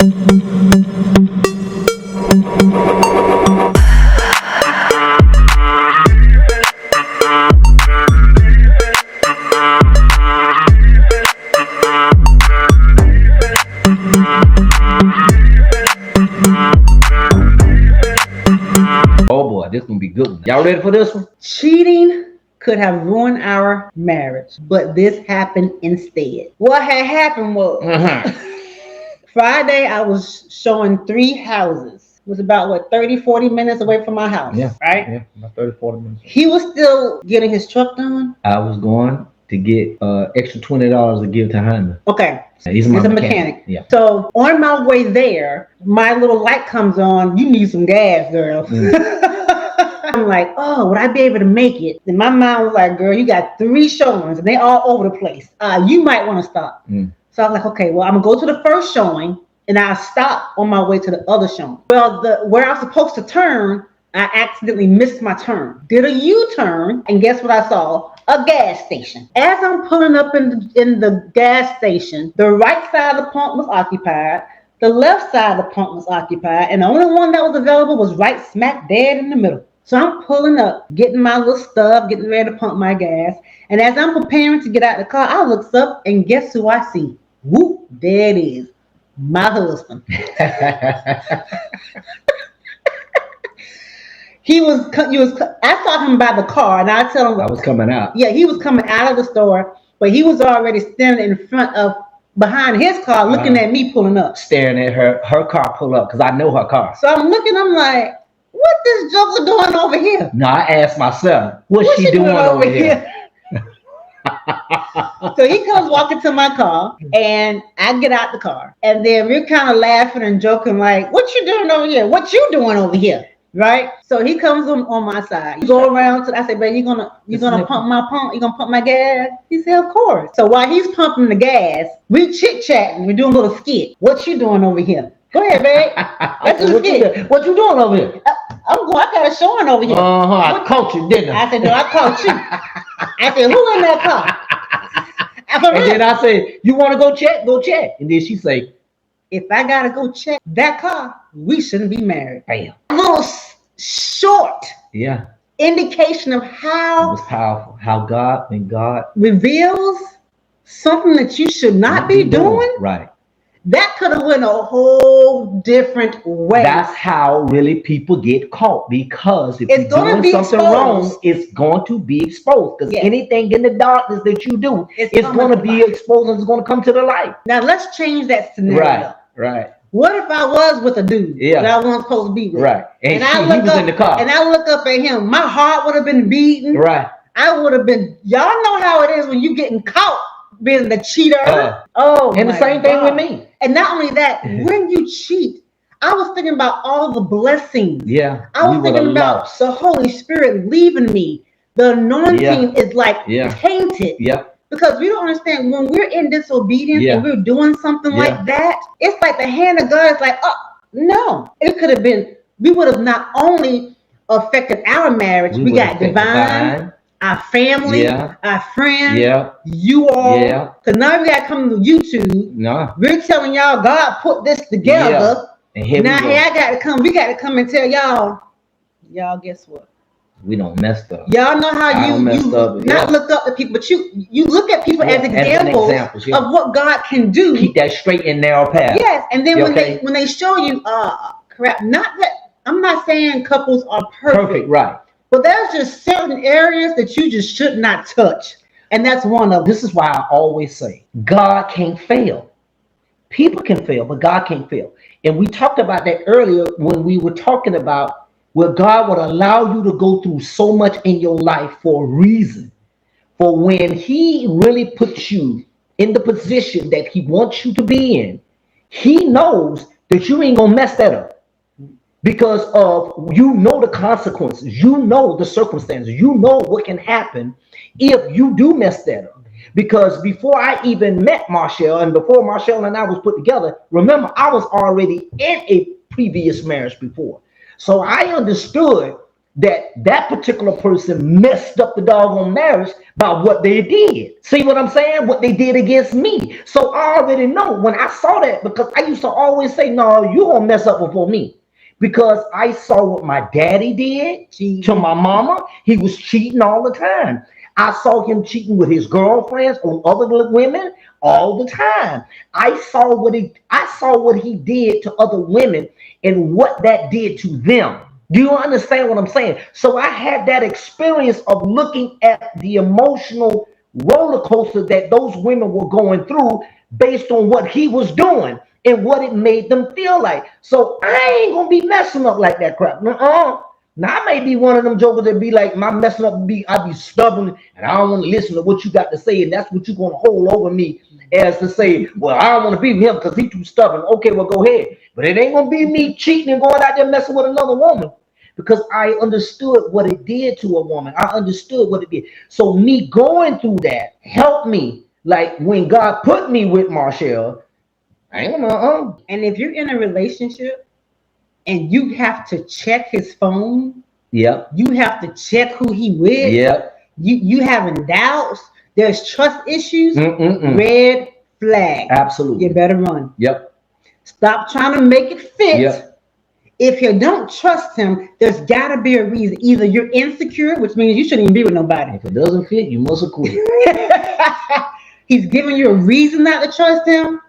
Oh boy, this gonna be good one. Y'all ready for this one? Cheating could have ruined our marriage, but this happened instead. What had happened was Friday, I was showing 3 houses. It was about 30-40 minutes away from my house. Yeah. Right? Yeah, about 30-40 minutes. He was still getting his truck done. I was going to get extra $20 to give to Hyman. Okay. He's a mechanic. Yeah. So on my way there, my little light comes on. You need some gas, girl. I'm like, oh, would I be able to make it? And my mom was like, girl, you got 3 showings and they all over the place. You might want to stop. So I was like, okay, well, I'm gonna go to the first showing and I'll stop on my way to the other showing. Well, where I was supposed to turn, I accidentally missed my turn. Did a U-turn, and guess what I saw? A gas station. As I'm pulling up in the gas station, the right side of the pump was occupied, the left side of the pump was occupied, and the only one that was available was right smack dead in the middle. So I'm pulling up, getting my little stuff, getting ready to pump my gas. And as I'm preparing to get out of the car, I look up and guess who I see? Whoop, there it is. My husband. I saw him by the car and I tell him I was coming out. Yeah, he was coming out of the store, but he was already standing in front of behind his car looking at me pulling up. Staring at her car pull up, because I know her car. So I'm like, what this joker doing over here? No, I asked myself, what's she doing over here? So he comes walking to my car and I get out the car. And then we're kind of laughing and joking like, what you doing over here? What you doing over here? Right? So he comes on my side. You go around to, I said, babe, you gonna pump my pump? You gonna pump my gas? He said, of course. So while he's pumping the gas, we chit-chatting. We're doing a little skit. What you doing over here? Go ahead, babe. What you doing over here? I got a showing over here. I caught you, didn't I? I said, no, I caught you. I said, who in that car? And then I said, you want to go check? Go check. And then she say, if I got to go check that car, we shouldn't be married. Damn. A little short indication of how it was powerful. How God reveals something that you should not be doing. Right. That could have went a whole different way. That's how really people get caught, because if you're doing something wrong, it's going to be exposed. Because anything in the darkness that you do, it's going to be exposed and it's going to come to the light. Now let's change that scenario. Right. What if I was with a dude that I wasn't supposed to be with? Right. And he was in the car. And I look up at him. My heart would have been beating. Right. I would have been. Y'all know how it is when you getting caught being the cheater. And the same thing with me. And not only that, when you cheat, I was thinking about all the blessings. Yeah. I was thinking about the Holy Spirit leaving me. The anointing is like tainted. Yeah. Because we don't understand when we're in disobedience and we're doing something like that, it's like the hand of God is like, oh, no. It could have been, we would have not only affected our marriage, we got divine, our family, our friends, you all. Because now we got to come to YouTube. No. We're telling y'all God put this together. And here now here I got to come. We got to come and tell y'all guess what? We don't messed up. Y'all know how you not look up to people, but you look at people as examples of what God can do. Keep that straight and narrow path. Yes, and then when they show you, crap. Not that I'm not saying couples are perfect, right? But there's just certain areas that you just should not touch, and that's one of them. This is why I always say God can't fail. People can fail, but God can't fail. And we talked about that earlier when we were talking about where God would allow you to go through so much in your life for a reason. For when he really puts you in the position that he wants you to be in, he knows that you ain't gonna mess that up. Because of, the consequences, the circumstances, what can happen if you do mess that up. Because before I even met Marshall, and before Marshall and I was put together, remember, I was already in a previous marriage before. So I understood that particular person messed up the doggone marriage by what they did. See what I'm saying? What they did against me. So I already know when I saw that, because I used to always say, no, you gonna mess up before me. Because I saw what my daddy did to my mama. He was cheating all the time. I saw him cheating with his girlfriends on other women all the time. I saw what he did to other women and what that did to them. Do you understand what I'm saying? So I had that experience of looking at the emotional roller coaster that those women were going through based on what he was doing and what it made them feel like. So I ain't gonna be messing up like that crap. Now I may be one of them jokers that be like, my messing up be I be stubborn and I don't want to listen to what you got to say, and that's what you're gonna hold over me as to say, well, I don't want to be with him because he's too stubborn. Okay, well, go ahead. But it ain't gonna be me cheating and going out there messing with another woman, because I understood what it did to a woman. I understood what it did. So me going through that helped me. Like when God put me with Marshall, I ain't gonna. And if you're in a relationship and you have to check his phone, Yep. you have to check who he with. Yep. You having doubts. There's trust issues. Mm-mm-mm. Red flag. Absolutely. You better run. Yep. Stop trying to make it fit. Yep. If you don't trust him, there's got to be a reason. Either you're insecure, which means you shouldn't even be with nobody. If it doesn't fit, you must have quit. He's giving you a reason not to trust him.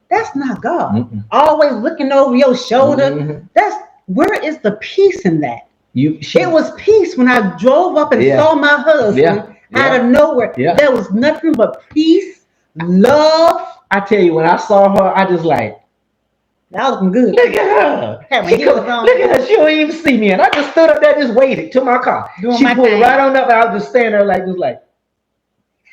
That's not God. Mm-mm. Always looking over your shoulder. Mm-hmm. That's where is the peace in that? It was peace when I drove up and saw my husband out of nowhere. Yeah. There was nothing but peace, love. I tell you, when I saw her, I just like, that was looking good. look at her. Look at her. She don't even see me. And I just stood up there, just waited to my car. She pulled right on up, and I was just standing there like, oh,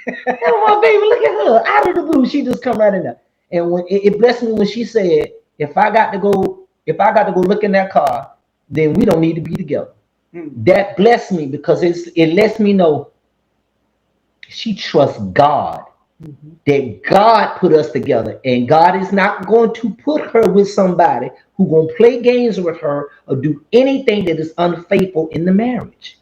my baby, look at her. Out of the blue, she just come right in there. And when it blessed me when she said, if I got to go look in that car, then we don't need to be together. That blessed me because it lets me know she trusts God. That God put us together, and God is not going to put her with somebody who gonna play games with her or do anything that is unfaithful in the marriage.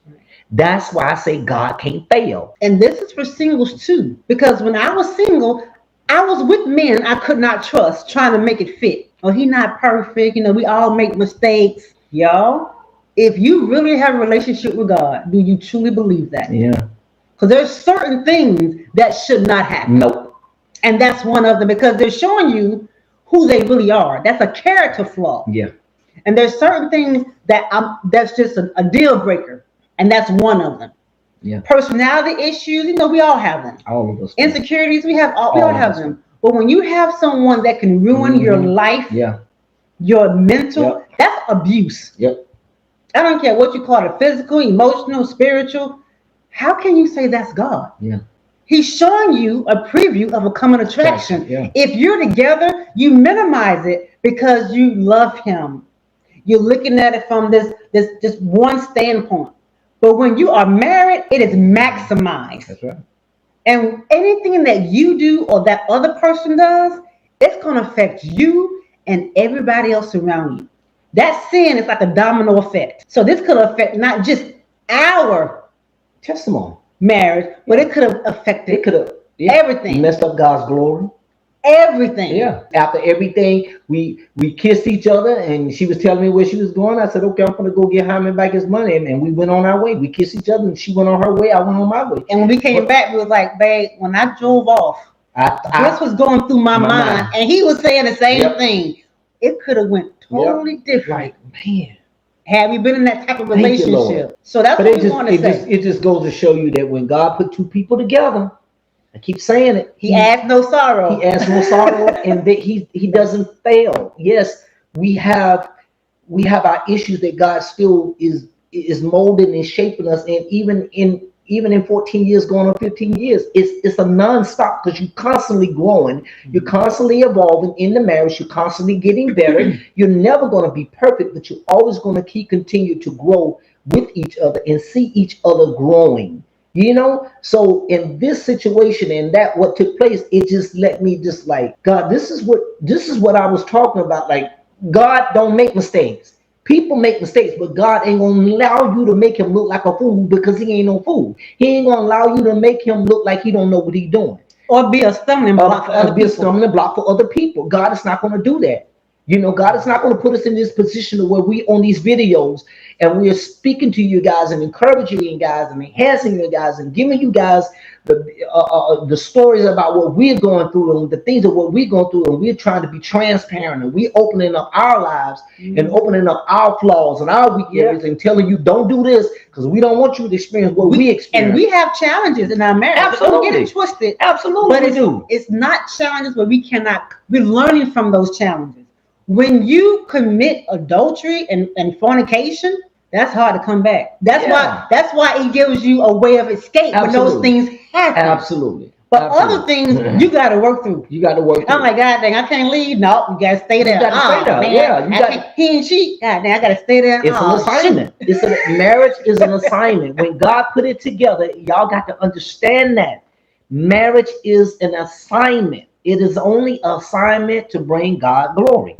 That's why I say God can't fail. And this is for singles too, because when I was single, I was with men I could not trust, trying to make it fit. Oh, he not perfect. We all make mistakes, y'all. If you really have a relationship with God, do you truly believe that? Yeah. Because there's certain things that should not happen. Nope. And that's one of them, because they're showing you who they really are. That's a character flaw. Yeah. And there's certain things that's just a deal breaker. And that's one of them. Yeah. Personality issues, we all have them. All of us. Insecurities, we all have them. But when you have someone that can ruin your life, your mental, that's abuse. Yep. I don't care what you call it, physical, emotional, spiritual. How can you say that's God? Yeah. He's showing you a preview of a coming attraction. Yeah. If you're together, you minimize it because you love him. You're looking at it from this one standpoint. But when you are married, it is maximized. That's right. And anything that you do or that other person does, it's going to affect you and everybody else around you. That sin is like a domino effect. So this could affect not just our testimony marriage, but it could have affected everything. Messed up God's glory. Everything. Yeah. After everything, we kissed each other, and she was telling me where she was going. I said, okay, I'm gonna go get Hyman back his money, and we went on our way. We kissed each other, and she went on her way. I went on my way. And when we came back, we was like, babe, when I drove off, this was going through my mind, and he was saying the same thing. It could have went totally different. Like, man. Have you been in that type of relationship? So that's what we want to say. It just goes to show you that when God put two people together, I keep saying it. He adds no sorrow. He adds no sorrow, and that he doesn't fail. Yes, we have our issues that God still is molding and shaping us, and even in 14 years, going on 15 years, it's a nonstop, because you're constantly growing, you're constantly evolving in the marriage, you're constantly getting better. You're never going to be perfect, but you're always going to continue to grow with each other and see each other growing. So in this situation and that what took place, it just let me just like, God, this is what I was talking about. Like, God don't make mistakes. People make mistakes, but God ain't gonna allow you to make him look like a fool because he ain't no fool. He ain't gonna allow you to make him look like he don't know what he doing. Or be a stumbling block for other Be a people. stumbling block for other people. God is not gonna do that. You know, God is not going to put us in this position where we on these videos and we are speaking to you guys and encouraging you guys and enhancing you guys and giving you guys the stories about what we're going through and the things of what we're going through, and we're trying to be transparent and we're opening up our lives and opening up our flaws and our weak areas and telling you don't do this because we don't want you to experience what we experience. And we have challenges in our marriage. Absolutely. Don't get it twisted. Absolutely, But it's not challenges where we cannot. We're learning from those challenges. When you commit adultery and fornication, that's hard to come back. That's why he gives you a way of escape when those things happen. Absolutely. But other things you got to work through. You got to work through. I'm like, God dang, I can't leave. No, you got to stay there. You got to stay there. Man, Yeah, he and she. God dang, I got to stay there. It's an assignment. Marriage is an assignment. When God put it together, y'all got to understand that marriage is an assignment. It is only an assignment to bring God glory.